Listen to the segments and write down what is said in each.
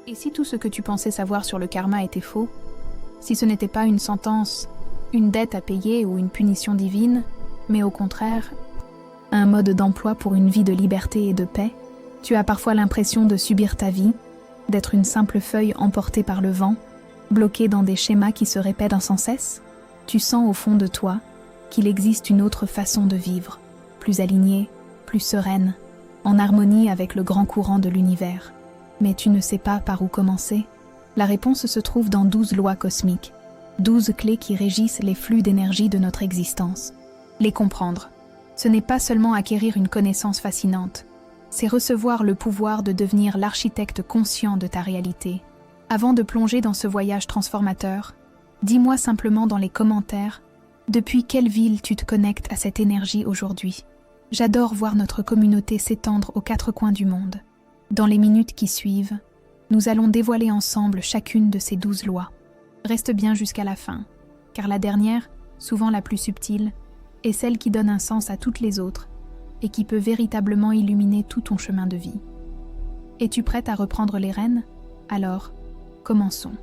Et si tout ce que tu pensais savoir sur le karma était faux? Si ce n'était pas une sentence, une dette à payer ou une punition divine, mais au contraire, un mode d'emploi pour une vie de liberté et de paix, tu as parfois l'impression de subir ta vie, d'être une simple feuille emportée par le vent, bloquée dans des schémas qui se répètent sans cesse. Tu sens au fond de toi qu'il existe une autre façon de vivre, plus alignée, plus sereine, en harmonie avec le grand courant de l'univers. Mais tu ne sais pas par où commencer. La réponse se trouve dans 12 lois cosmiques, 12 clés qui régissent les flux d'énergie de notre existence. Les comprendre, ce n'est pas seulement acquérir une connaissance fascinante, c'est recevoir le pouvoir de devenir l'architecte conscient de ta réalité. Avant de plonger dans ce voyage transformateur, dis-moi simplement dans les commentaires depuis quelle ville tu te connectes à cette énergie aujourd'hui. J'adore voir notre communauté s'étendre aux 4 coins du monde. Dans les minutes qui suivent, nous allons dévoiler ensemble chacune de ces 12 lois. Reste bien jusqu'à la fin, car la dernière, souvent la plus subtile, est celle qui donne un sens à toutes les autres et qui peut véritablement illuminer tout ton chemin de vie. Es-tu prête à reprendre les rênes? Alors, commençons.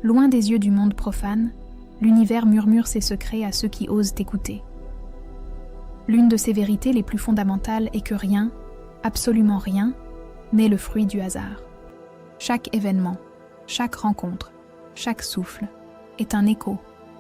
Loin des yeux du monde profane, l'univers murmure ses secrets à ceux qui osent t'écouter. L'une de ses vérités les plus fondamentales est que rien, absolument rien, n'est le fruit du hasard. Chaque événement, chaque rencontre, chaque souffle est un écho,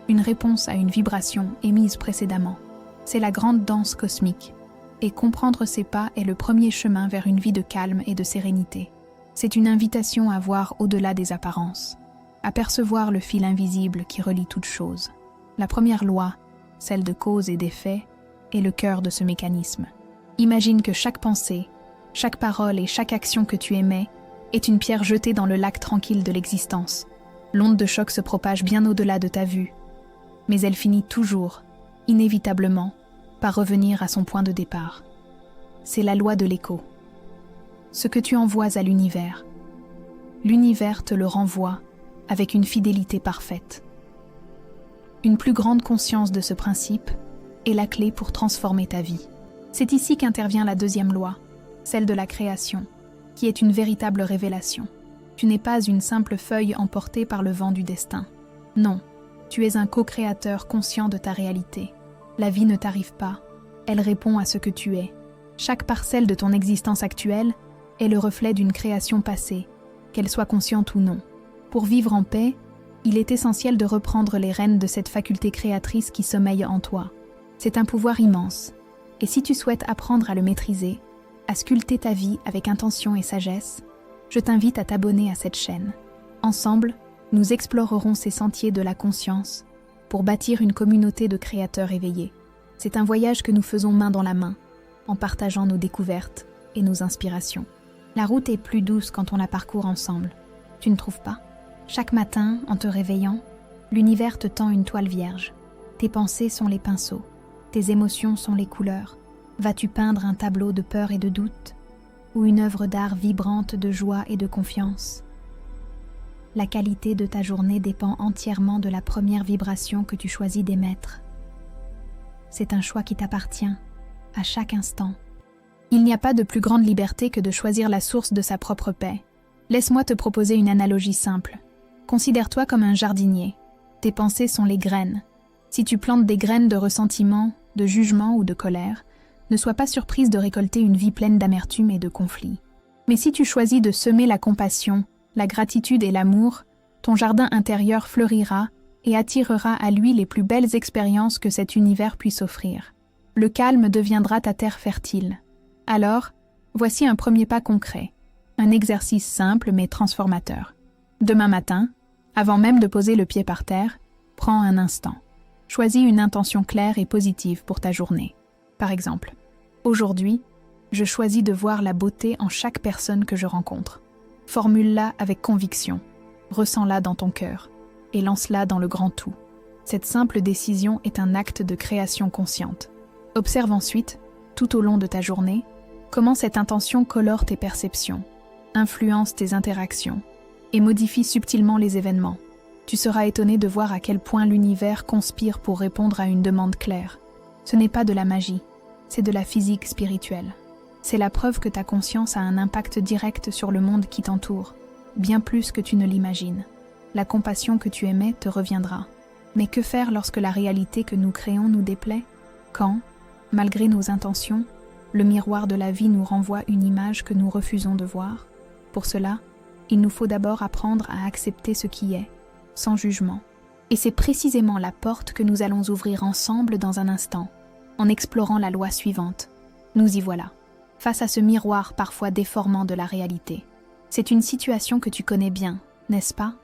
une réponse à une vibration émise précédemment. C'est la grande danse cosmique, et comprendre ces pas est le premier chemin vers une vie de calme et de sérénité. C'est une invitation à voir au-delà des apparences, à percevoir le fil invisible qui relie toutes choses. La première loi, celle de cause et d'effet, est le cœur de ce mécanisme. Imagine que chaque pensée, chaque parole et chaque action que tu émets est une pierre jetée dans le lac tranquille de l'existence. L'onde de choc se propage bien au-delà de ta vue, mais elle finit toujours, inévitablement, par revenir à son point de départ. C'est la loi de l'écho. Ce que tu envoies à l'univers te le renvoie avec une fidélité parfaite. Une plus grande conscience de ce principe est la clé pour transformer ta vie. C'est ici qu'intervient la deuxième loi, celle de la création, qui est une véritable révélation. Tu n'es pas une simple feuille emportée par le vent du destin. Non, tu es un co-créateur conscient de ta réalité. La vie ne t'arrive pas, elle répond à ce que tu es. Chaque parcelle de ton existence actuelle est le reflet d'une création passée, qu'elle soit consciente ou non. Pour vivre en paix, il est essentiel de reprendre les rênes de cette faculté créatrice qui sommeille en toi. C'est un pouvoir immense, et si tu souhaites apprendre à le maîtriser, à sculpter ta vie avec intention et sagesse, je t'invite à t'abonner à cette chaîne. Ensemble, nous explorerons ces sentiers de la conscience pour bâtir une communauté de créateurs éveillés. C'est un voyage que nous faisons main dans la main, en partageant nos découvertes et nos inspirations. La route est plus douce quand on la parcourt ensemble. Tu ne trouves pas? Chaque matin, en te réveillant, l'univers te tend une toile vierge. Tes pensées sont les pinceaux, tes émotions sont les couleurs. Vas-tu peindre un tableau de peur et de doute, ou une œuvre d'art vibrante de joie et de confiance? La qualité de ta journée dépend entièrement de la première vibration que tu choisis d'émettre. C'est un choix qui t'appartient, à chaque instant. Il n'y a pas de plus grande liberté que de choisir la source de sa propre paix. Laisse-moi te proposer une analogie simple. Considère-toi comme un jardinier. Tes pensées sont les graines. Si tu plantes des graines de ressentiment, de jugement ou de colère, ne sois pas surprise de récolter une vie pleine d'amertume et de conflits. Mais si tu choisis de semer la compassion, la gratitude et l'amour, ton jardin intérieur fleurira et attirera à lui les plus belles expériences que cet univers puisse offrir. Le calme deviendra ta terre fertile. Alors, voici un premier pas concret, un exercice simple mais transformateur. Demain matin, avant même de poser le pied par terre, prends un instant. Choisis une intention claire et positive pour ta journée. Par exemple, aujourd'hui, je choisis de voir la beauté en chaque personne que je rencontre. Formule-la avec conviction, ressens-la dans ton cœur et lance-la dans le grand tout. Cette simple décision est un acte de création consciente. Observe ensuite, tout au long de ta journée, comment cette intention colore tes perceptions, influence tes interactions et modifie subtilement les événements. Tu seras étonné de voir à quel point l'univers conspire pour répondre à une demande claire. Ce n'est pas de la magie, c'est de la physique spirituelle. C'est la preuve que ta conscience a un impact direct sur le monde qui t'entoure, bien plus que tu ne l'imagines. La compassion que tu aimais te reviendra. Mais que faire lorsque la réalité que nous créons nous déplaît? Quand, malgré nos intentions, le miroir de la vie nous renvoie une image que nous refusons de voir? Pour cela, il nous faut d'abord apprendre à accepter ce qui est, sans jugement. Et c'est précisément la porte que nous allons ouvrir ensemble dans un instant, en explorant la loi suivante. Nous y voilà, face à ce miroir parfois déformant de la réalité. C'est une situation que tu connais bien, n'est-ce pas?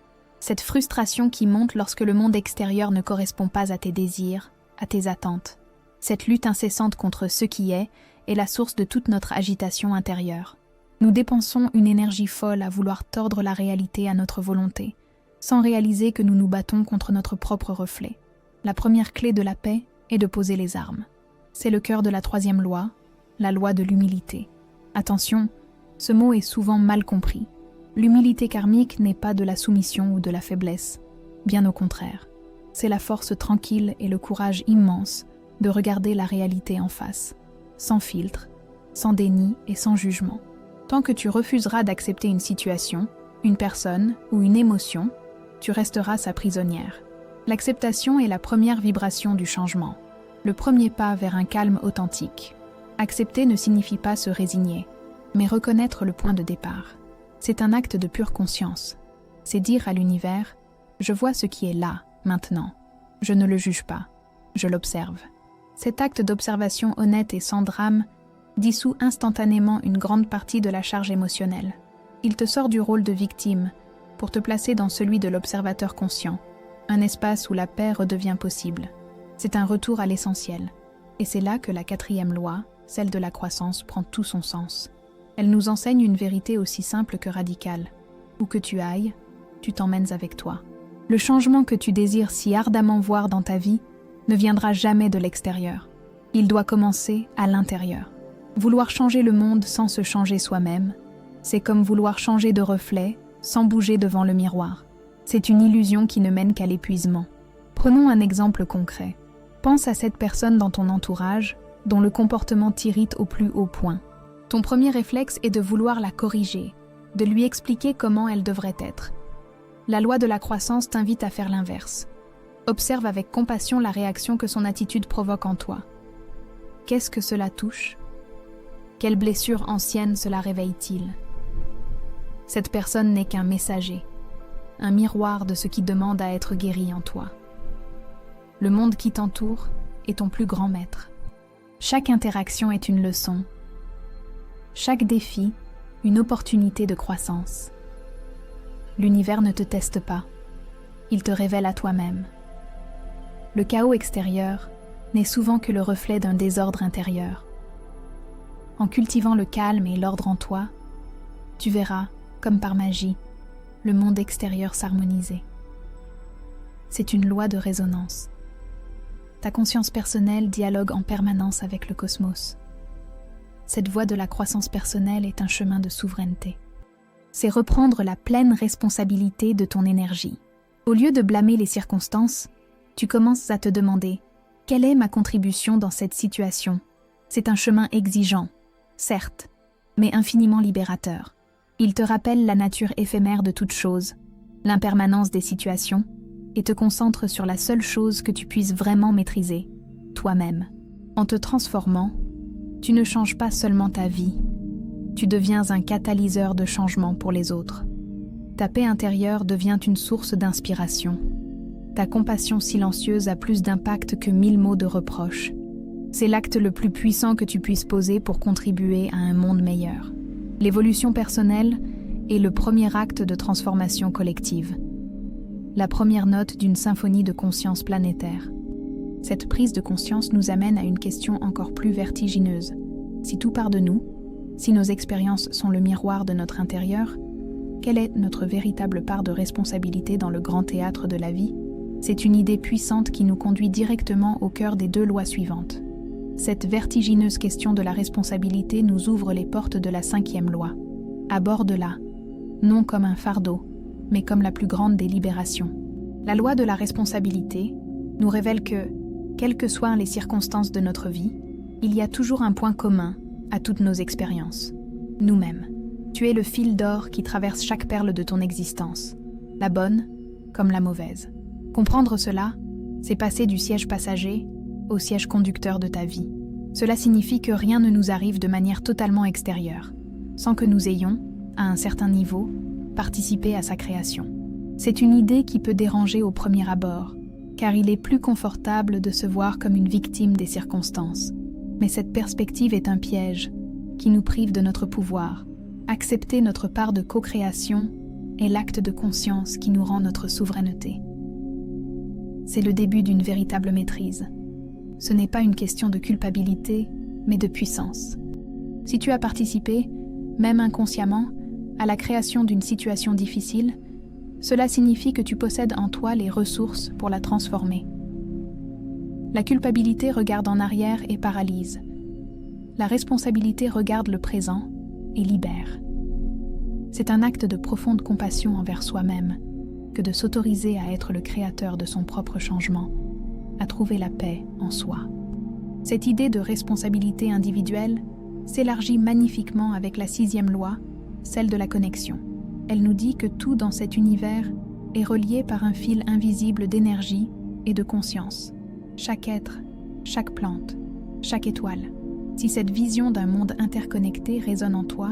Cette frustration qui monte lorsque le monde extérieur ne correspond pas à tes désirs, à tes attentes. Cette lutte incessante contre ce qui est la source de toute notre agitation intérieure. Nous dépensons une énergie folle à vouloir tordre la réalité à notre volonté, sans réaliser que nous nous battons contre notre propre reflet. La première clé de la paix est de poser les armes. C'est le cœur de la troisième loi, la loi de l'humilité. Attention, ce mot est souvent mal compris. L'humilité karmique n'est pas de la soumission ou de la faiblesse, bien au contraire. C'est la force tranquille et le courage immense de regarder la réalité en face, sans filtre, sans déni et sans jugement. Tant que tu refuseras d'accepter une situation, une personne ou une émotion, tu resteras sa prisonnière. L'acceptation est la première vibration du changement, le premier pas vers un calme authentique. Accepter ne signifie pas se résigner, mais reconnaître le point de départ. C'est un acte de pure conscience. C'est dire à l'univers « Je vois ce qui est là, maintenant. Je ne le juge pas. Je l'observe. » Cet acte d'observation honnête et sans drame dissout instantanément une grande partie de la charge émotionnelle. Il te sort du rôle de victime pour te placer dans celui de l'observateur conscient, un espace où la paix redevient possible. C'est un retour à l'essentiel. Et c'est là que la quatrième loi, celle de la croissance, prend tout son sens. Elle nous enseigne une vérité aussi simple que radicale. Où que tu ailles, tu t'emmènes avec toi. Le changement que tu désires si ardemment voir dans ta vie ne viendra jamais de l'extérieur. Il doit commencer à l'intérieur. Vouloir changer le monde sans se changer soi-même, c'est comme vouloir changer de reflet sans bouger devant le miroir. C'est une illusion qui ne mène qu'à l'épuisement. Prenons un exemple concret. Pense à cette personne dans ton entourage dont le comportement t'irrite au plus haut point. Ton premier réflexe est de vouloir la corriger, de lui expliquer comment elle devrait être. La loi de la croissance t'invite à faire l'inverse. Observe avec compassion la réaction que son attitude provoque en toi. Qu'est-ce que cela touche? Quelle blessure ancienne cela réveille-t-il? Cette personne n'est qu'un messager, un miroir de ce qui demande à être guéri en toi. Le monde qui t'entoure est ton plus grand maître. Chaque interaction est une leçon. Chaque défi, une opportunité de croissance. L'univers ne te teste pas, il te révèle à toi-même. Le chaos extérieur n'est souvent que le reflet d'un désordre intérieur. En cultivant le calme et l'ordre en toi, tu verras, comme par magie, le monde extérieur s'harmoniser. C'est une loi de résonance. Ta conscience personnelle dialogue en permanence avec le cosmos. Cette voie de la croissance personnelle est un chemin de souveraineté. C'est reprendre la pleine responsabilité de ton énergie. Au lieu de blâmer les circonstances, tu commences à te demander « Quelle est ma contribution dans cette situation ?» C'est un chemin exigeant, certes, mais infiniment libérateur. Il te rappelle la nature éphémère de toute chose, l'impermanence des situations, et te concentre sur la seule chose que tu puisses vraiment maîtriser, toi-même. En te transformant, tu ne changes pas seulement ta vie, tu deviens un catalyseur de changement pour les autres. Ta paix intérieure devient une source d'inspiration. Ta compassion silencieuse a plus d'impact que 1000 mots de reproche. C'est l'acte le plus puissant que tu puisses poser pour contribuer à un monde meilleur. L'évolution personnelle est le premier acte de transformation collective. La première note d'une symphonie de conscience planétaire. Cette prise de conscience nous amène à une question encore plus vertigineuse. Si tout part de nous, si nos expériences sont le miroir de notre intérieur, quelle est notre véritable part de responsabilité dans le grand théâtre de la vie? C'est une idée puissante qui nous conduit directement au cœur des 2 lois suivantes. Cette vertigineuse question de la responsabilité nous ouvre les portes de la 5e loi. Aborde-la, non comme un fardeau, mais comme la plus grande des libérations. La loi de la responsabilité nous révèle que, quelles que soient les circonstances de notre vie, il y a toujours un point commun à toutes nos expériences, nous-mêmes. Tu es le fil d'or qui traverse chaque perle de ton existence, la bonne comme la mauvaise. Comprendre cela, c'est passer du siège passager au siège conducteur de ta vie. Cela signifie que rien ne nous arrive de manière totalement extérieure, sans que nous ayons, à un certain niveau, participé à sa création. C'est une idée qui peut déranger au premier abord, car il est plus confortable de se voir comme une victime des circonstances. Mais cette perspective est un piège qui nous prive de notre pouvoir. Accepter notre part de co-création est l'acte de conscience qui nous rend notre souveraineté. C'est le début d'une véritable maîtrise. Ce n'est pas une question de culpabilité, mais de puissance. Si tu as participé, même inconsciemment, à la création d'une situation difficile, cela signifie que tu possèdes en toi les ressources pour la transformer. La culpabilité regarde en arrière et paralyse. La responsabilité regarde le présent et libère. C'est un acte de profonde compassion envers soi-même que de s'autoriser à être le créateur de son propre changement, à trouver la paix en soi. Cette idée de responsabilité individuelle s'élargit magnifiquement avec la 6e loi, celle de la connexion. Elle nous dit que tout dans cet univers est relié par un fil invisible d'énergie et de conscience. Chaque être, chaque plante, chaque étoile. Si cette vision d'un monde interconnecté résonne en toi,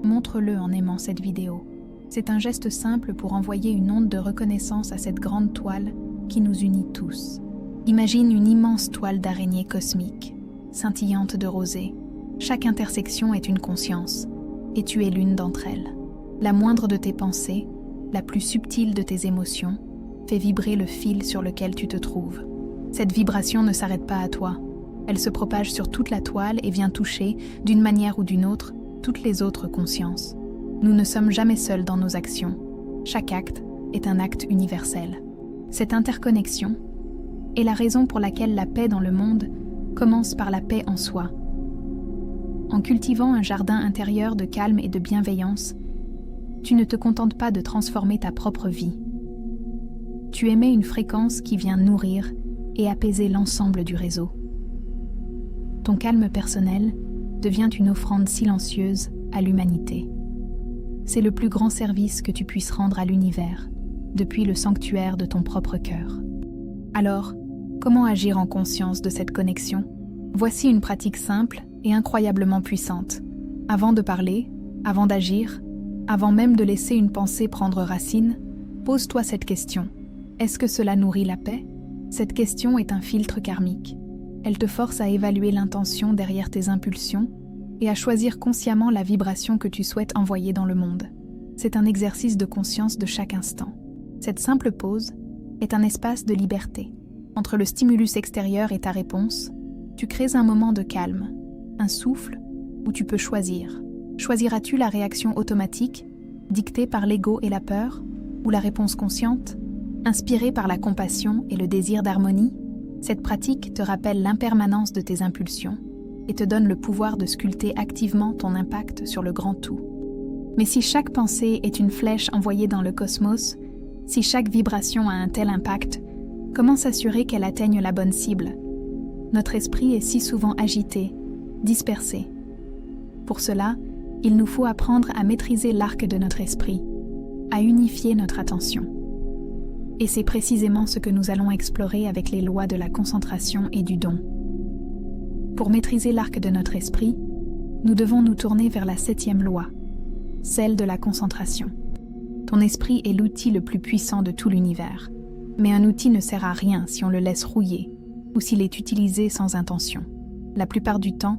montre-le en aimant cette vidéo. C'est un geste simple pour envoyer une onde de reconnaissance à cette grande toile qui nous unit tous. Imagine une immense toile d'araignée cosmique, scintillante de rosée. Chaque intersection est une conscience, et tu es l'une d'entre elles. La moindre de tes pensées, la plus subtile de tes émotions, fait vibrer le fil sur lequel tu te trouves. Cette vibration ne s'arrête pas à toi. Elle se propage sur toute la toile et vient toucher, d'une manière ou d'une autre, toutes les autres consciences. Nous ne sommes jamais seuls dans nos actions. Chaque acte est un acte universel. Cette interconnexion est la raison pour laquelle la paix dans le monde commence par la paix en soi. En cultivant un jardin intérieur de calme et de bienveillance, tu ne te contentes pas de transformer ta propre vie. Tu émets une fréquence qui vient nourrir et apaiser l'ensemble du réseau. Ton calme personnel devient une offrande silencieuse à l'humanité. C'est le plus grand service que tu puisses rendre à l'univers, depuis le sanctuaire de ton propre cœur. Alors, comment agir en conscience de cette connexion? Voici une pratique simple et incroyablement puissante. Avant de parler, avant d'agir, avant même de laisser une pensée prendre racine, pose-toi cette question. Est-ce que cela nourrit la paix? Cette question est un filtre karmique. Elle te force à évaluer l'intention derrière tes impulsions et à choisir consciemment la vibration que tu souhaites envoyer dans le monde. C'est un exercice de conscience de chaque instant. Cette simple pause est un espace de liberté. Entre le stimulus extérieur et ta réponse, tu crées un moment de calme, un souffle où tu peux choisir. Choisiras-tu la réaction automatique, dictée par l'ego et la peur, ou la réponse consciente, inspirée par la compassion et le désir d'harmonie? Cette pratique te rappelle l'impermanence de tes impulsions et te donne le pouvoir de sculpter activement ton impact sur le grand tout. Mais si chaque pensée est une flèche envoyée dans le cosmos, si chaque vibration a un tel impact, comment s'assurer qu'elle atteigne la bonne cible? Notre esprit est si souvent agité, dispersé. Pour cela, il nous faut apprendre à maîtriser l'arc de notre esprit, à unifier notre attention. Et c'est précisément ce que nous allons explorer avec les lois de la concentration et du don. Pour maîtriser l'arc de notre esprit, nous devons nous tourner vers la 7e loi, celle de la concentration. Ton esprit est l'outil le plus puissant de tout l'univers, mais un outil ne sert à rien si on le laisse rouiller ou s'il est utilisé sans intention. La plupart du temps,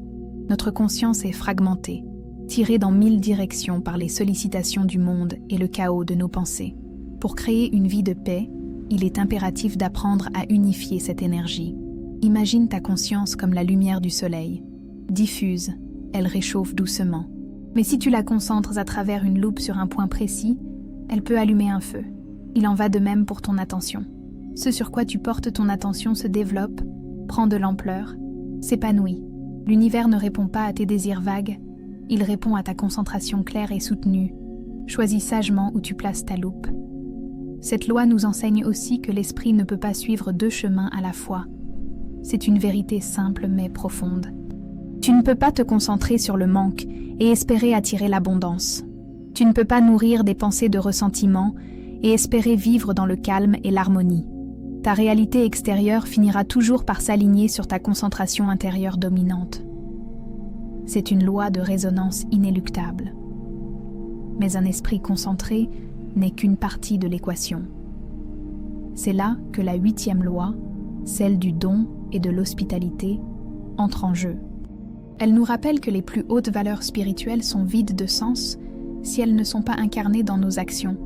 notre conscience est fragmentée, tirée dans 1000 directions par les sollicitations du monde et le chaos de nos pensées. Pour créer une vie de paix, il est impératif d'apprendre à unifier cette énergie. Imagine ta conscience comme la lumière du soleil. Diffuse, elle réchauffe doucement. Mais si tu la concentres à travers une loupe sur un point précis, elle peut allumer un feu. Il en va de même pour ton attention. Ce sur quoi tu portes ton attention se développe, prend de l'ampleur, s'épanouit. L'univers ne répond pas à tes désirs vagues, il répond à ta concentration claire et soutenue. Choisis sagement où tu places ta loupe. Cette loi nous enseigne aussi que l'esprit ne peut pas suivre 2 chemins à la fois. C'est une vérité simple mais profonde. Tu ne peux pas te concentrer sur le manque et espérer attirer l'abondance. Tu ne peux pas nourrir des pensées de ressentiment et espérer vivre dans le calme et l'harmonie. Ta réalité extérieure finira toujours par s'aligner sur ta concentration intérieure dominante. C'est une loi de résonance inéluctable. Mais un esprit concentré n'est qu'une partie de l'équation. C'est là que la 8e loi, celle du don et de l'hospitalité, entre en jeu. Elle nous rappelle que les plus hautes valeurs spirituelles sont vides de sens si elles ne sont pas incarnées dans nos actions.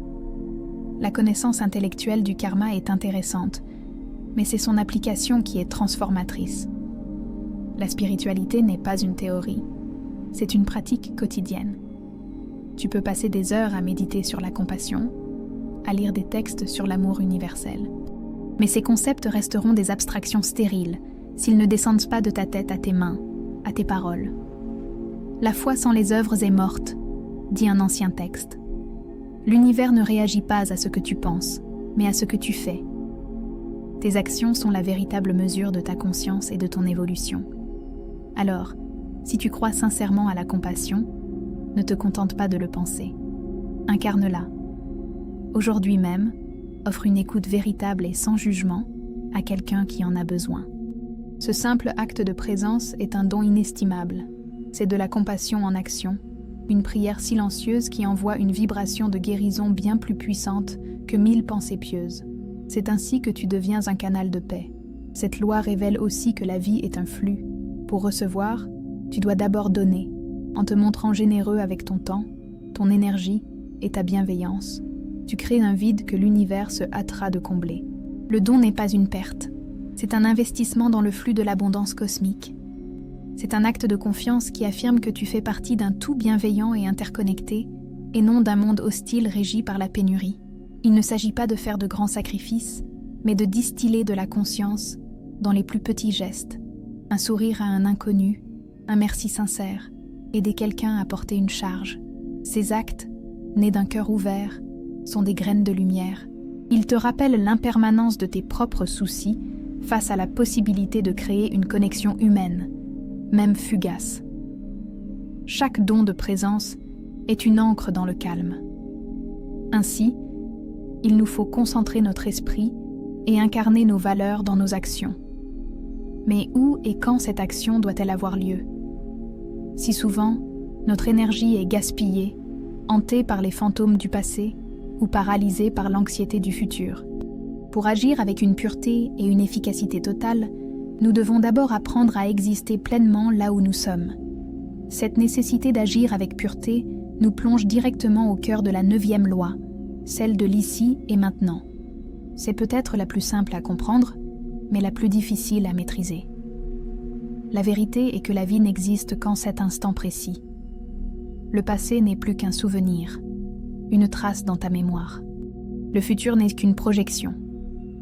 La connaissance intellectuelle du karma est intéressante, mais c'est son application qui est transformatrice. La spiritualité n'est pas une théorie, c'est une pratique quotidienne. Tu peux passer des heures à méditer sur la compassion, à lire des textes sur l'amour universel. Mais ces concepts resteront des abstractions stériles s'ils ne descendent pas de ta tête à tes mains, à tes paroles. La foi sans les œuvres est morte, dit un ancien texte. L'univers ne réagit pas à ce que tu penses, mais à ce que tu fais. Tes actions sont la véritable mesure de ta conscience et de ton évolution. Alors, si tu crois sincèrement à la compassion, ne te contente pas de le penser. Incarne-la. Aujourd'hui même, offre une écoute véritable et sans jugement à quelqu'un qui en a besoin. Ce simple acte de présence est un don inestimable. C'est de la compassion en action, une prière silencieuse qui envoie une vibration de guérison bien plus puissante que 1000 pensées pieuses. C'est ainsi que tu deviens un canal de paix. Cette loi révèle aussi que la vie est un flux. Pour recevoir, tu dois d'abord donner, en te montrant généreux avec ton temps, ton énergie et ta bienveillance. Tu crées un vide que l'univers se hâtera de combler. Le don n'est pas une perte. C'est un investissement dans le flux de l'abondance cosmique. C'est un acte de confiance qui affirme que tu fais partie d'un tout bienveillant et interconnecté, et non d'un monde hostile régi par la pénurie. Il ne s'agit pas de faire de grands sacrifices, mais de distiller de la conscience dans les plus petits gestes. Un sourire à un inconnu, un merci sincère, aider quelqu'un à porter une charge. Ces actes, nés d'un cœur ouvert, sont des graines de lumière. Ils te rappellent l'impermanence de tes propres soucis face à la possibilité de créer une connexion humaine, même fugace. Chaque don de présence est une ancre dans le calme. Ainsi, il nous faut concentrer notre esprit et incarner nos valeurs dans nos actions. Mais où et quand cette action doit-elle avoir lieu? Si souvent, notre énergie est gaspillée, hantée par les fantômes du passé ou paralysée par l'anxiété du futur. Pour agir avec une pureté et une efficacité totale, nous devons d'abord apprendre à exister pleinement là où nous sommes. Cette nécessité d'agir avec pureté nous plonge directement au cœur de la 9e loi, celle de l'ici et maintenant. C'est peut-être la plus simple à comprendre, mais la plus difficile à maîtriser. La vérité est que la vie n'existe qu'en cet instant précis. Le passé n'est plus qu'un souvenir, une trace dans ta mémoire. Le futur n'est qu'une projection,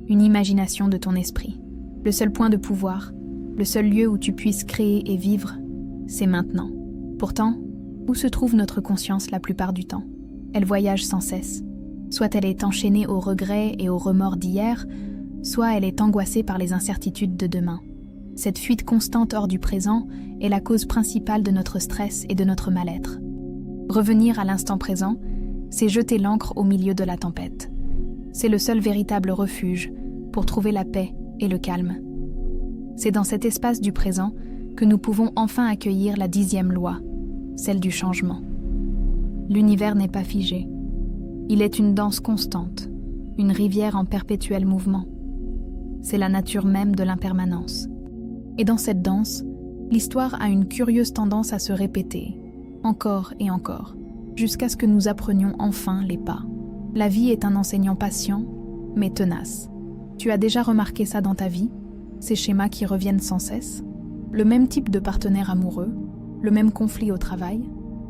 une imagination de ton esprit. Le seul point de pouvoir, le seul lieu où tu puisses créer et vivre, c'est maintenant. Pourtant, où se trouve notre conscience la plupart du temps? Elle voyage sans cesse. Soit elle est enchaînée aux regrets et aux remords d'hier, soit elle est angoissée par les incertitudes de demain. Cette fuite constante hors du présent est la cause principale de notre stress et de notre mal-être. Revenir à l'instant présent, c'est jeter l'ancre au milieu de la tempête. C'est le seul véritable refuge pour trouver la paix et le calme. C'est dans cet espace du présent que nous pouvons enfin accueillir la 10e loi, celle du changement. L'univers n'est pas figé. Il est une danse constante, une rivière en perpétuel mouvement. C'est la nature même de l'impermanence. Et dans cette danse, l'histoire a une curieuse tendance à se répéter, encore et encore, jusqu'à ce que nous apprenions enfin les pas. La vie est un enseignant patient, mais tenace. Tu as déjà remarqué ça dans ta vie? Ces schémas qui reviennent sans cesse? Le même type de partenaire amoureux? Le même conflit au travail?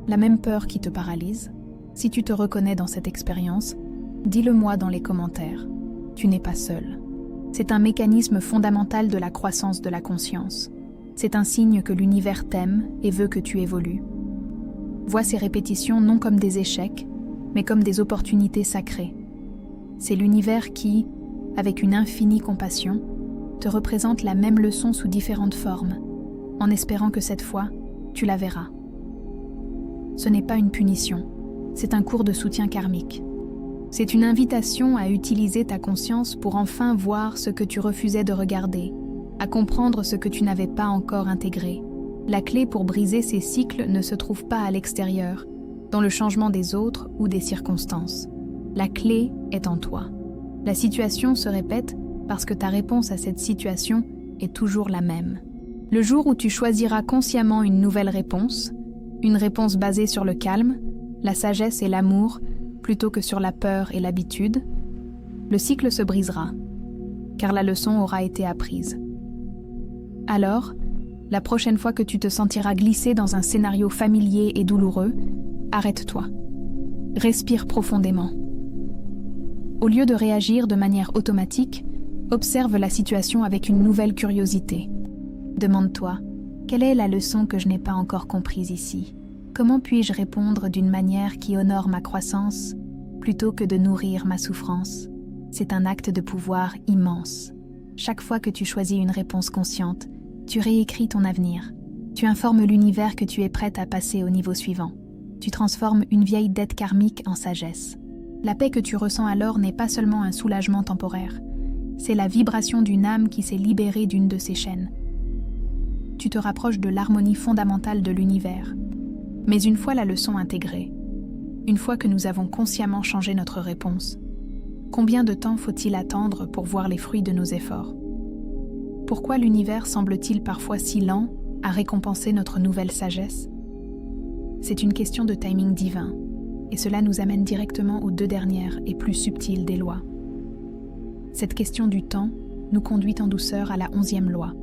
La même peur qui te paralyse? Si tu te reconnais dans cette expérience, dis-le-moi dans les commentaires. Tu n'es pas seul. C'est un mécanisme fondamental de la croissance de la conscience. C'est un signe que l'univers t'aime et veut que tu évolues. Vois ces répétitions non comme des échecs, mais comme des opportunités sacrées. C'est l'univers qui, avec une infinie compassion, te représente la même leçon sous différentes formes. en espérant que cette fois, tu la verras. Ce n'est pas une punition, c'est un cours de soutien karmique. C'est une invitation à utiliser ta conscience pour enfin voir ce que tu refusais de regarder, à comprendre ce que tu n'avais pas encore intégré. La clé pour briser ces cycles ne se trouve pas à l'extérieur, dans le changement des autres ou des circonstances. La clé est en toi. La situation se répète parce que ta réponse à cette situation est toujours la même. Le jour où tu choisiras consciemment une nouvelle réponse, une réponse basée sur le calme, la sagesse et l'amour, plutôt que sur la peur et l'habitude, le cycle se brisera, car la leçon aura été apprise. Alors, la prochaine fois que tu te sentiras glissé dans un scénario familier et douloureux, arrête-toi. Respire profondément. Au lieu de réagir de manière automatique, observe la situation avec une nouvelle curiosité. Demande-toi, quelle est la leçon que je n'ai pas encore comprise ici ? Comment puis-je répondre d'une manière qui honore ma croissance plutôt que de nourrir ma souffrance ? C'est un acte de pouvoir immense. Chaque fois que tu choisis une réponse consciente, tu réécris ton avenir. Tu informes l'univers que tu es prête à passer au niveau suivant. Tu transformes une vieille dette karmique en sagesse. La paix que tu ressens alors n'est pas seulement un soulagement temporaire. C'est la vibration d'une âme qui s'est libérée d'une de ses chaînes. Tu te rapproches de l'harmonie fondamentale de l'univers. Mais une fois la leçon intégrée, une fois que nous avons consciemment changé notre réponse, combien de temps faut-il attendre pour voir les fruits de nos efforts ? Pourquoi l'univers semble-t-il parfois si lent à récompenser notre nouvelle sagesse ? C'est une question de timing divin, et cela nous amène directement aux deux dernières et plus subtiles des lois. Cette question du temps nous conduit en douceur à la 11e loi,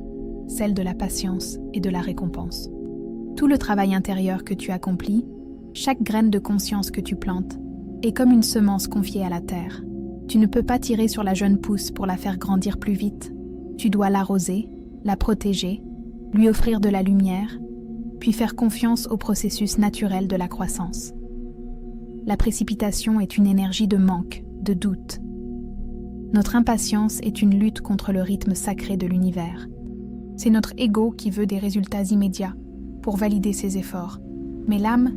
celle de la patience et de la récompense. Tout le travail intérieur que tu accomplis, chaque graine de conscience que tu plantes, est comme une semence confiée à la terre. Tu ne peux pas tirer sur la jeune pousse pour la faire grandir plus vite. Tu dois l'arroser, la protéger, lui offrir de la lumière, puis faire confiance au processus naturel de la croissance. La précipitation est une énergie de manque, de doute. Notre impatience est une lutte contre le rythme sacré de l'univers. C'est notre ego qui veut des résultats immédiats pour valider ses efforts. Mais l'âme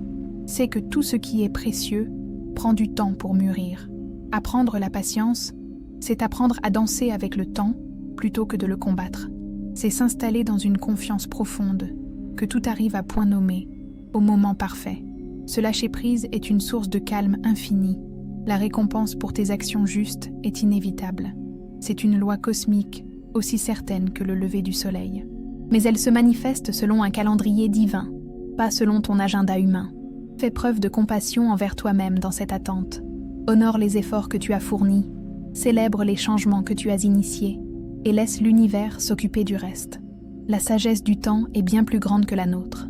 sait que tout ce qui est précieux prend du temps pour mûrir. Apprendre la patience, c'est apprendre à danser avec le temps plutôt que de le combattre. C'est s'installer dans une confiance profonde, que tout arrive à point nommé, au moment parfait. Ce lâcher-prise est une source de calme infini. La récompense pour tes actions justes est inévitable. C'est une loi cosmique, aussi certaine que le lever du soleil. Mais elle se manifeste selon un calendrier divin, pas selon ton agenda humain. Fais preuve de compassion envers toi-même dans cette attente. Honore les efforts que tu as fournis, célèbre les changements que tu as initiés, et laisse l'univers s'occuper du reste. La sagesse du temps est bien plus grande que la nôtre.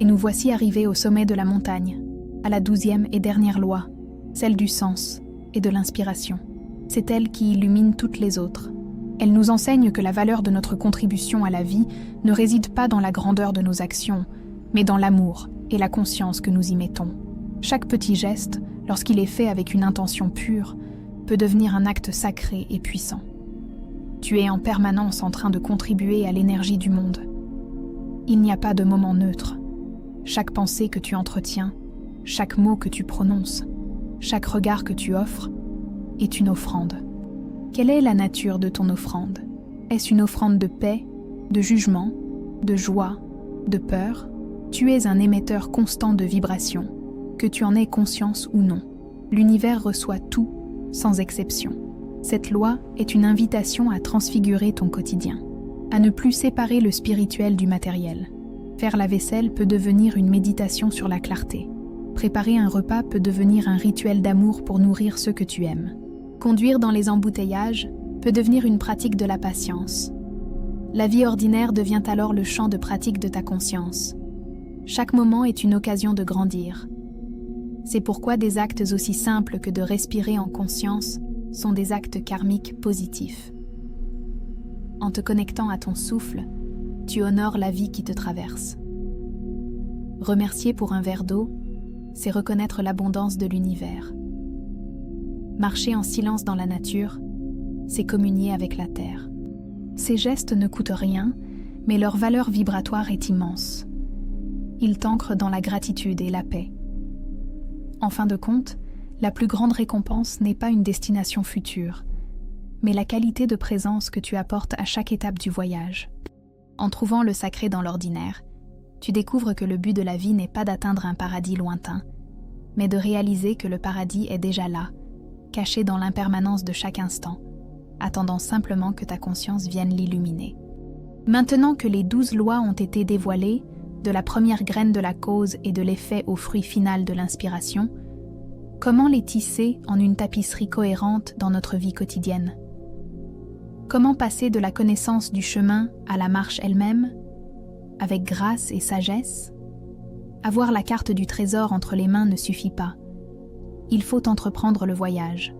Et nous voici arrivés au sommet de la montagne, à la 12e et dernière loi, celle du sens et de l'inspiration. C'est elle qui illumine toutes les autres. Elle nous enseigne que la valeur de notre contribution à la vie ne réside pas dans la grandeur de nos actions, mais dans l'amour et la conscience que nous y mettons. Chaque petit geste, lorsqu'il est fait avec une intention pure, peut devenir un acte sacré et puissant. Tu es en permanence en train de contribuer à l'énergie du monde. Il n'y a pas de moment neutre. Chaque pensée que tu entretiens, chaque mot que tu prononces, chaque regard que tu offres, est une offrande. Quelle est la nature de ton offrande ? Est-ce une offrande de paix, de jugement, de joie, de peur ? Tu es un émetteur constant de vibrations, que tu en aies conscience ou non. L'univers reçoit tout, sans exception. Cette loi est une invitation à transfigurer ton quotidien, à ne plus séparer le spirituel du matériel. Faire la vaisselle peut devenir une méditation sur la clarté. Préparer un repas peut devenir un rituel d'amour pour nourrir ceux que tu aimes. Conduire dans les embouteillages peut devenir une pratique de la patience. La vie ordinaire devient alors le champ de pratique de ta conscience. Chaque moment est une occasion de grandir. C'est pourquoi des actes aussi simples que de respirer en conscience sont des actes karmiques positifs. En te connectant à ton souffle, tu honores la vie qui te traverse. Remercier pour un verre d'eau, c'est reconnaître l'abondance de l'univers. Marcher en silence dans la nature, c'est communier avec la terre. Ces gestes ne coûtent rien, mais leur valeur vibratoire est immense. Ils t'ancrent dans la gratitude et la paix. En fin de compte, la plus grande récompense n'est pas une destination future, mais la qualité de présence que tu apportes à chaque étape du voyage. En trouvant le sacré dans l'ordinaire, tu découvres que le but de la vie n'est pas d'atteindre un paradis lointain, mais de réaliser que le paradis est déjà là, caché dans l'impermanence de chaque instant, attendant simplement que ta conscience vienne l'illuminer. Maintenant que les 12 lois ont été dévoilées, de la première graine de la cause et de l'effet au fruit final de l'inspiration, comment les tisser en une tapisserie cohérente dans notre vie quotidienne? Comment passer de la connaissance du chemin à la marche elle-même, avec grâce et sagesse? Avoir la carte du trésor entre les mains ne suffit pas. Il faut entreprendre le voyage.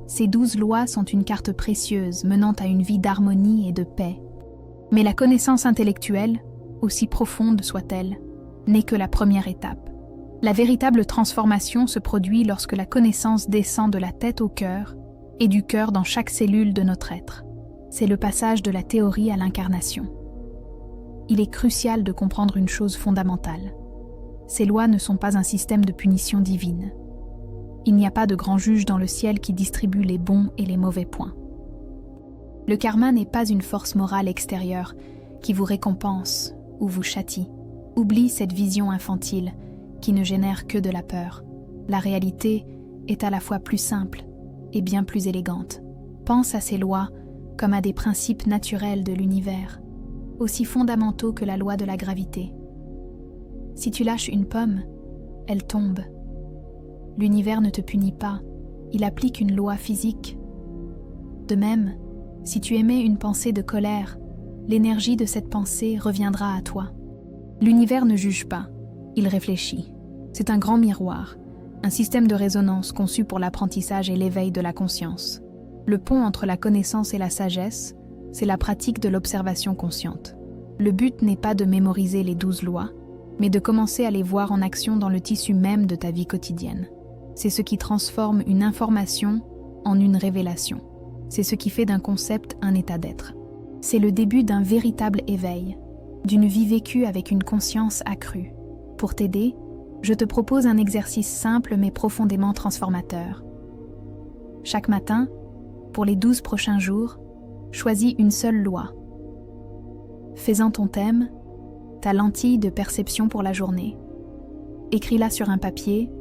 Ces 12 lois sont une carte précieuse menant à une vie d'harmonie et de paix. Mais la connaissance intellectuelle, aussi profonde soit-elle, n'est que la première étape. La véritable transformation se produit lorsque la connaissance descend de la tête au cœur et du cœur dans chaque cellule de notre être. C'est le passage de la théorie à l'incarnation. Il est crucial de comprendre une chose fondamentale. Ces lois ne sont pas un système de punition divine. Il n'y a pas de grand juge dans le ciel qui distribue les bons et les mauvais points. Le karma n'est pas une force morale extérieure qui vous récompense ou vous châtie. Oublie cette vision infantile qui ne génère que de la peur. La réalité est à la fois plus simple et bien plus élégante. Pense à ces lois comme à des principes naturels de l'univers, aussi fondamentaux que la loi de la gravité. Si tu lâches une pomme, elle tombe. L'univers ne te punit pas, il applique une loi physique. De même, si tu émets une pensée de colère, l'énergie de cette pensée reviendra à toi. L'univers ne juge pas, il réfléchit. C'est un grand miroir, un système de résonance conçu pour l'apprentissage et l'éveil de la conscience. Le pont entre la connaissance et la sagesse, c'est la pratique de l'observation consciente. Le but n'est pas de mémoriser les 12 lois, mais de commencer à les voir en action dans le tissu même de ta vie quotidienne. C'est ce qui transforme une information en une révélation. C'est ce qui fait d'un concept un état d'être. C'est le début d'un véritable éveil, d'une vie vécue avec une conscience accrue. Pour t'aider, je te propose un exercice simple mais profondément transformateur. Chaque matin, pour les 12 prochains jours, choisis une seule loi. Fais-en ton thème, ta lentille de perception pour la journée. Écris-la sur un papier,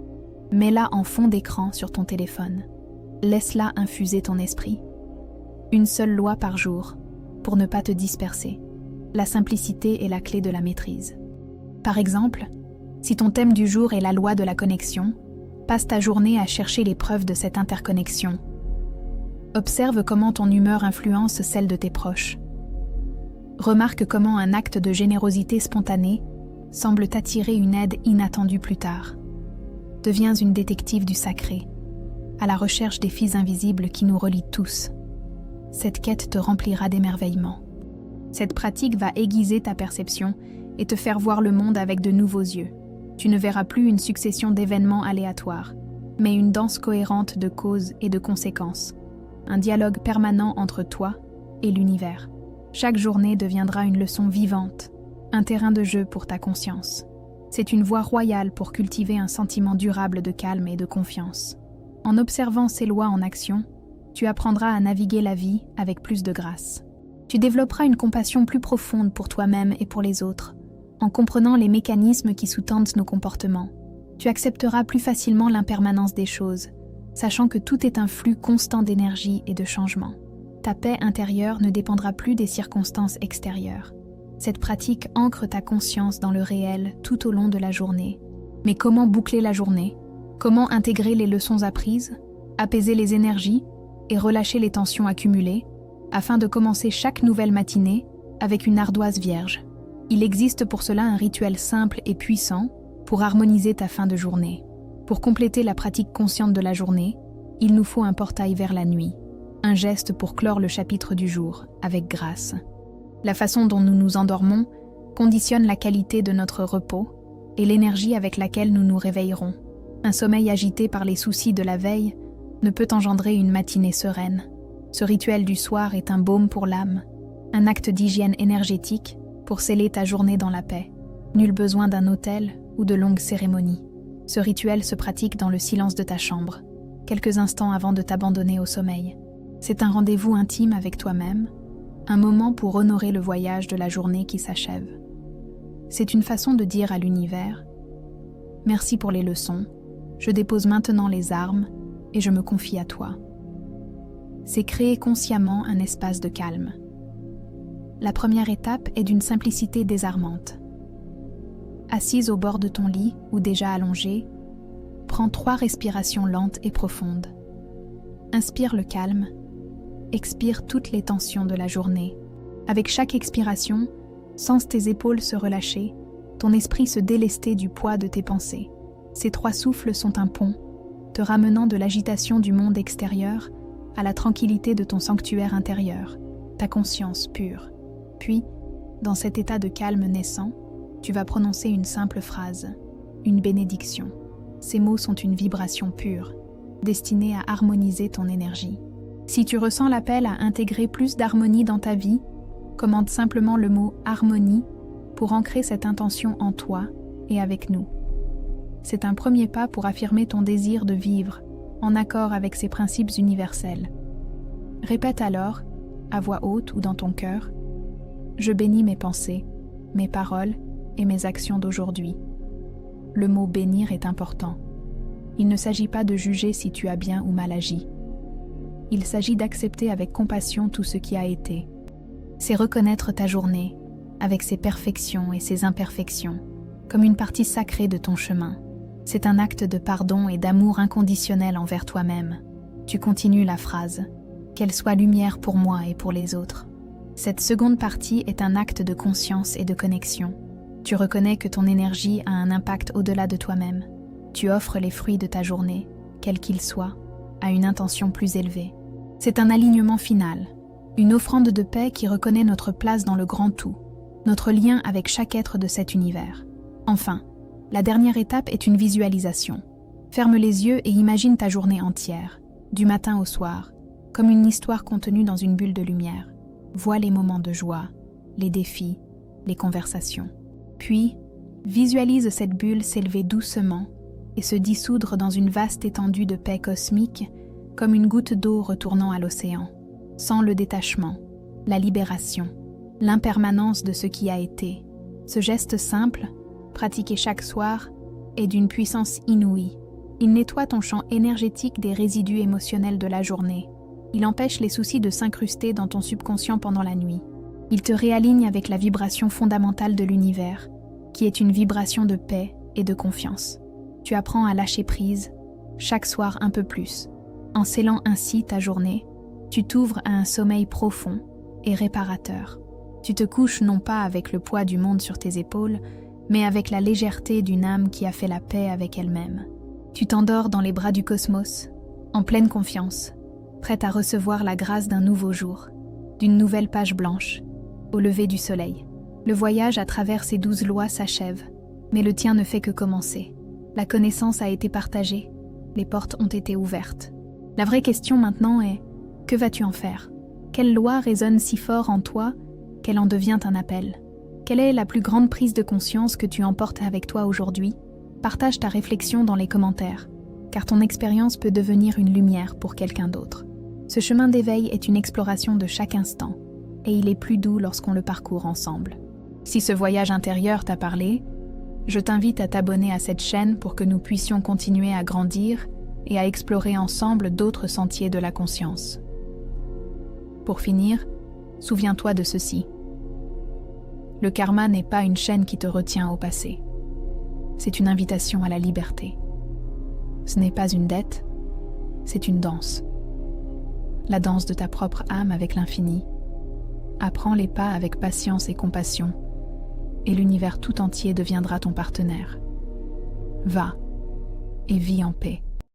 mets-la en fond d'écran sur ton téléphone. Laisse-la infuser ton esprit. Une seule loi par jour, pour ne pas te disperser. La simplicité est la clé de la maîtrise. Par exemple, si ton thème du jour est la loi de la connexion, passe ta journée à chercher les preuves de cette interconnexion. Observe comment ton humeur influence celle de tes proches. Remarque comment un acte de générosité spontanée semble t'attirer une aide inattendue plus tard. Deviens une détective du sacré, à la recherche des fils invisibles qui nous relient tous. Cette quête te remplira d'émerveillement. Cette pratique va aiguiser ta perception et te faire voir le monde avec de nouveaux yeux. Tu ne verras plus une succession d'événements aléatoires, mais une danse cohérente de causes et de conséquences. Un dialogue permanent entre toi et l'univers. Chaque journée deviendra une leçon vivante, un terrain de jeu pour ta conscience. C'est une voie royale pour cultiver un sentiment durable de calme et de confiance. En observant ces lois en action, tu apprendras à naviguer la vie avec plus de grâce. Tu développeras une compassion plus profonde pour toi-même et pour les autres, en comprenant les mécanismes qui sous-tendent nos comportements. Tu accepteras plus facilement l'impermanence des choses, sachant que tout est un flux constant d'énergie et de changement. Ta paix intérieure ne dépendra plus des circonstances extérieures. Cette pratique ancre ta conscience dans le réel tout au long de la journée. Mais comment boucler la journée? Comment intégrer les leçons apprises, apaiser les énergies et relâcher les tensions accumulées, afin de commencer chaque nouvelle matinée avec une ardoise vierge? Il existe pour cela un rituel simple et puissant pour harmoniser ta fin de journée. Pour compléter la pratique consciente de la journée, il nous faut un portail vers la nuit, un geste pour clore le chapitre du jour avec grâce. La façon dont nous nous endormons conditionne la qualité de notre repos et l'énergie avec laquelle nous nous réveillerons. Un sommeil agité par les soucis de la veille ne peut engendrer une matinée sereine. Ce rituel du soir est un baume pour l'âme, un acte d'hygiène énergétique pour sceller ta journée dans la paix. Nul besoin d'un autel ou de longues cérémonies. Ce rituel se pratique dans le silence de ta chambre, quelques instants avant de t'abandonner au sommeil. C'est un rendez-vous intime avec toi-même, un moment pour honorer le voyage de la journée qui s'achève. C'est une façon de dire à l'univers « Merci pour les leçons, je dépose maintenant les armes et je me confie à toi. » C'est créer consciemment un espace de calme. La première étape est d'une simplicité désarmante. Assise au bord de ton lit ou déjà allongée, prends 3 respirations lentes et profondes. Inspire le calme, expire toutes les tensions de la journée. Avec chaque expiration, sens tes épaules se relâcher, ton esprit se délester du poids de tes pensées. Ces 3 souffles sont un pont, te ramenant de l'agitation du monde extérieur à la tranquillité de ton sanctuaire intérieur, ta conscience pure. Puis, dans cet état de calme naissant, tu vas prononcer une simple phrase, une bénédiction. Ces mots sont une vibration pure, destinée à harmoniser ton énergie. Si tu ressens l'appel à intégrer plus d'harmonie dans ta vie, commande simplement le mot « harmonie » pour ancrer cette intention en toi et avec nous. C'est un premier pas pour affirmer ton désir de vivre en accord avec ces principes universels. Répète alors, à voix haute ou dans ton cœur, « Je bénis mes pensées, mes paroles et mes actions d'aujourd'hui. » Le mot « bénir » est important. Il ne s'agit pas de juger si tu as bien ou mal agi. Il s'agit d'accepter avec compassion tout ce qui a été. C'est reconnaître ta journée, avec ses perfections et ses imperfections, comme une partie sacrée de ton chemin. C'est un acte de pardon et d'amour inconditionnel envers toi-même. Tu continues la phrase « Qu'elle soit lumière pour moi et pour les autres ». Cette seconde partie est un acte de conscience et de connexion. Tu reconnais que ton énergie a un impact au-delà de toi-même. Tu offres les fruits de ta journée, quels qu'ils soient, à une intention plus élevée. C'est un alignement final, une offrande de paix qui reconnaît notre place dans le grand tout, notre lien avec chaque être de cet univers. Enfin, la dernière étape est une visualisation. Ferme les yeux et imagine ta journée entière, du matin au soir, comme une histoire contenue dans une bulle de lumière. Vois les moments de joie, les défis, les conversations. Puis, visualise cette bulle s'élever doucement et se dissoudre dans une vaste étendue de paix cosmique, comme une goutte d'eau retournant à l'océan. Sans le détachement, la libération, l'impermanence de ce qui a été. Ce geste simple, pratiqué chaque soir, est d'une puissance inouïe. Il nettoie ton champ énergétique des résidus émotionnels de la journée. Il empêche les soucis de s'incruster dans ton subconscient pendant la nuit. Il te réaligne avec la vibration fondamentale de l'univers, qui est une vibration de paix et de confiance. Tu apprends à lâcher prise, chaque soir un peu plus. En scellant ainsi ta journée, tu t'ouvres à un sommeil profond et réparateur. Tu te couches non pas avec le poids du monde sur tes épaules, mais avec la légèreté d'une âme qui a fait la paix avec elle-même. Tu t'endors dans les bras du cosmos, en pleine confiance, prête à recevoir la grâce d'un nouveau jour, d'une nouvelle page blanche, au lever du soleil. Le voyage à travers ces 12 lois s'achève, mais le tien ne fait que commencer. La connaissance a été partagée, les portes ont été ouvertes. La vraie question maintenant est, que vas-tu en faire? Quelle loi résonne si fort en toi qu'elle en devient un appel? Quelle est la plus grande prise de conscience que tu emportes avec toi aujourd'hui? Partage ta réflexion dans les commentaires, car ton expérience peut devenir une lumière pour quelqu'un d'autre. Ce chemin d'éveil est une exploration de chaque instant, et il est plus doux lorsqu'on le parcourt ensemble. Si ce voyage intérieur t'a parlé, je t'invite à t'abonner à cette chaîne pour que nous puissions continuer à grandir et à explorer ensemble d'autres sentiers de la conscience. Pour finir, souviens-toi de ceci. Le karma n'est pas une chaîne qui te retient au passé. C'est une invitation à la liberté. Ce n'est pas une dette, c'est une danse. La danse de ta propre âme avec l'infini. Apprends les pas avec patience et compassion, et l'univers tout entier deviendra ton partenaire. Va et vis en paix.